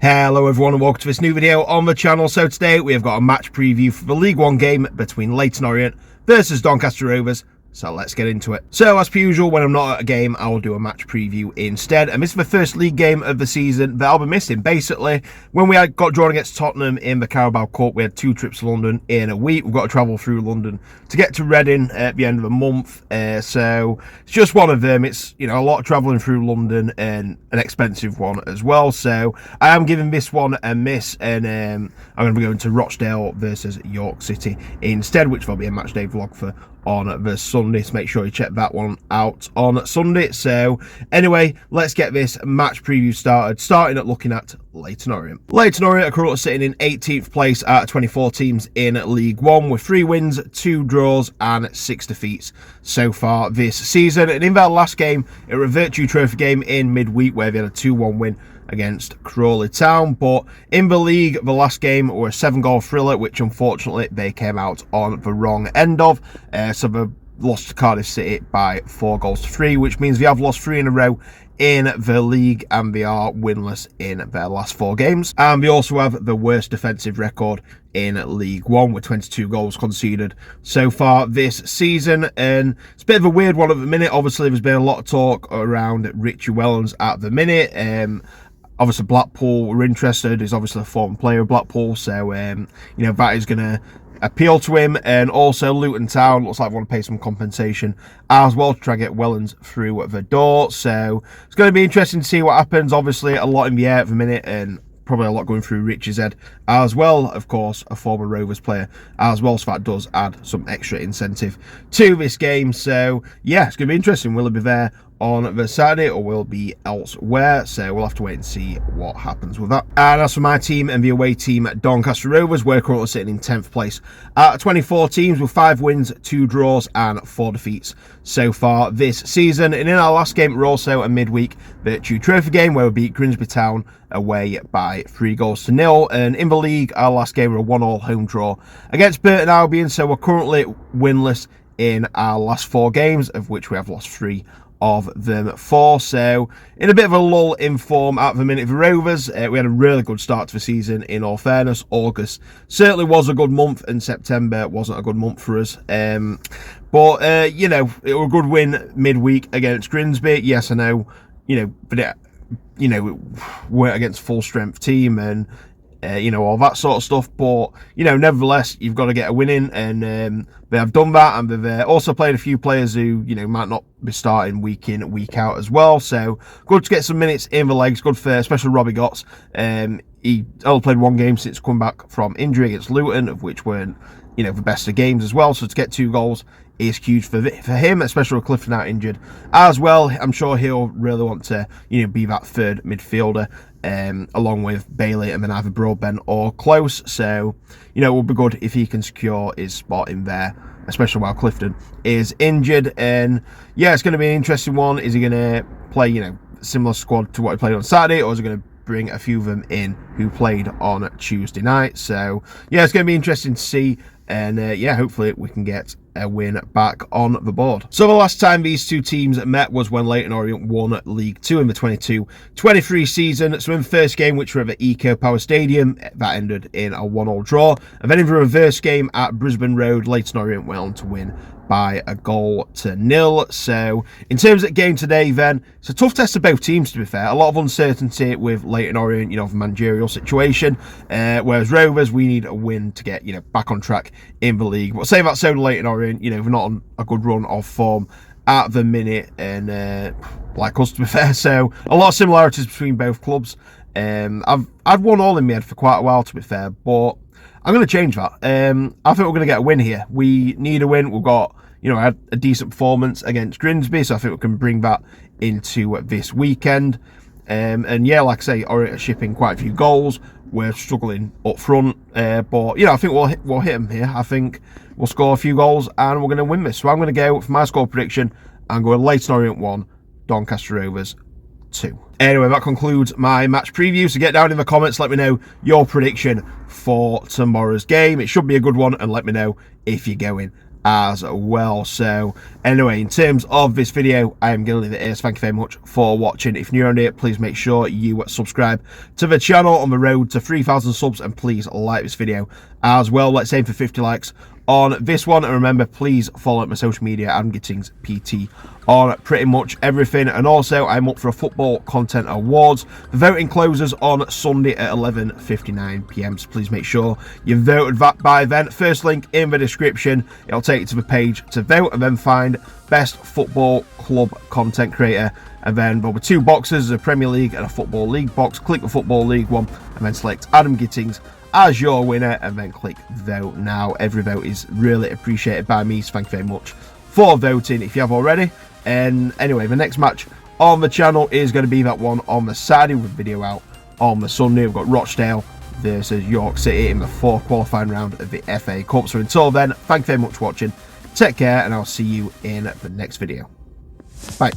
Hello everyone and welcome to this new video on the channel. So today we have got a match preview for the League One game between Leyton Orient versus Doncaster Rovers. So let's get into it. So as per usual, when I'm not at a game, I will do a match preview instead. And this is the first league game of the season that I'll be missing. Basically, when we got drawn against Tottenham in the Carabao Cup, we had 2 trips to London in a week. We've got to travel through London to get to Reading at the end of the month. So it's just one of them. It's, a lot of travelling through London and an expensive one as well. So I am giving this one a miss, and I'm going to be going to Rochdale versus York City instead, which will be a match day vlog for on the Sunday, so make sure you check that one out on Sunday. So anyway, let's get this match preview started, starting at looking at Leyton Orient. Leyton Orient are currently sitting in 18th place out of 24 teams in League One with 3 wins, 2 draws and 6 defeats so far this season. And in their last game, it was a Virtue Trophy game in midweek where they had a 2-1 win against Crawley Town. But in the league, the last game were a 7-goal thriller, which unfortunately they came out on the wrong end of. So they lost to Cardiff City by 4-3, which means they have lost 3 in a row in the league and they are winless in their last 4 games. And they also have the worst defensive record in League One with 22 goals conceded so far this season. And it's a bit of a weird one at the minute. Obviously, there's been a lot of talk around Richie Wellens at the minute. Obviously, Blackpool were interested. He's obviously a former player of Blackpool, so that is going to appeal to him. And also, Luton Town looks like they want to pay some compensation as well to try and get Wellens through the door. So it's going to be interesting to see what happens. Obviously, a lot in the air at the minute, and probably a lot going through Richie's head as well. Of course, a former Rovers player as well, so that does add some extra incentive to this game. So yeah, it's going to be interesting. Will it be there on the Saturday or will it be elsewhere? So we'll have to wait and see what happens with that. And as for my team and the away team at Doncaster Rovers, we're currently sitting in 10th place at 24 teams with 5 wins, 2 draws and 4 defeats so far this season. And in our last game, we're also a midweek Virtue Trophy game where we beat Grimsby Town away by 3-0. And in the league, our last game were a 1-1 home draw against Burton Albion. So we're currently winless in our last 4 games, of which we have lost 3 of them 4. So in a bit of a lull in form at the minute for Rovers. We had a really good start to the season, in all fairness. August certainly was a good month and September wasn't a good month for us. But it was a good win midweek against Grimsby. Yes, I know, but it weren't against full strength team and all that sort of stuff, but nevertheless, you've got to get a win in, and they have done that. And they've also played a few players who might not be starting week in, week out as well. So good to get some minutes in the legs. Good for especially Robbie Gotts. He only played 1 game since coming back from injury against Luton, of which weren't the best of games as well. So to get 2 goals is huge for him, especially with Clifton out injured as well. I'm sure he'll really want to be that third midfielder, along with Bailey and then either Broadbent or Close. So it would be good if he can secure his spot in there, especially while Clifton is injured. And yeah, it's going to be an interesting one. Is he going to play similar squad to what he played on Saturday, or is he going to bring a few of them in who played on Tuesday night? So yeah, it's going to be interesting to see. And hopefully we can get a win back on the board. So the last time these 2 teams met was when Leyton Orient won League 2 in the 22-23 season. So in the first game, which were at the Eco Power Stadium, that ended in a 1-1 draw. And then in the reverse game at Brisbane Road, Leyton Orient went on to win by 1-0. So in terms of the game today, then it's a tough test of both teams, to be fair. A lot of uncertainty with Leyton Orient, the managerial situation, whereas Rovers, we need a win to get back on track in the league. But say that so to Leyton Orient, they're not on a good run of form at the minute, and like us, to be fair. So a lot of similarities between both clubs. I've had 1 all in my head for quite a while, to be fair, but I'm going to change that. I think we're going to get a win here. We need a win. We've got, had a decent performance against Grimsby, so I think we can bring that into this weekend. And yeah, like I say, Orient are shipping quite a few goals. We're struggling up front, but I think we'll hit them here. I think we'll score a few goals and we're going to win this. So I'm going to go for my score prediction. I'm going Leyton Orient 1, Doncaster Rovers 2. Anyway, that concludes my match preview. So get down in the comments, let me know your prediction for tomorrow's game. It should be a good one, and let me know if you're going as well. So anyway, in terms of this video, I am going to leave it here. So thank you very much for watching. If you're new around here, please make sure you subscribe to the channel on the road to 3,000 subs, and please like this video as well. Let's aim for 50 likes on this one, and remember, please follow my social media. I'm Gittings PT on pretty much everything, and also I'm up for a football content awards. The voting closes on Sunday at 11:59 p.m, so please make sure you voted by then. First link in the description, it'll take you to the page to vote, and then find best football club content creator, and then there'll be 2 boxes, a Premier League and a Football League box. Click the Football League one and then select Adam Gittings as your winner, and then click vote now. Every vote is really appreciated by me, so thank you very much for voting if you have already. And anyway, the next match on the channel is going to be that one on the Saturday, with video out on the Sunday. We've got Rochdale versus York City in the 4th qualifying round of the FA Cup. So until then, thank you very much for watching, take care, and I'll see you in the next video. Bye.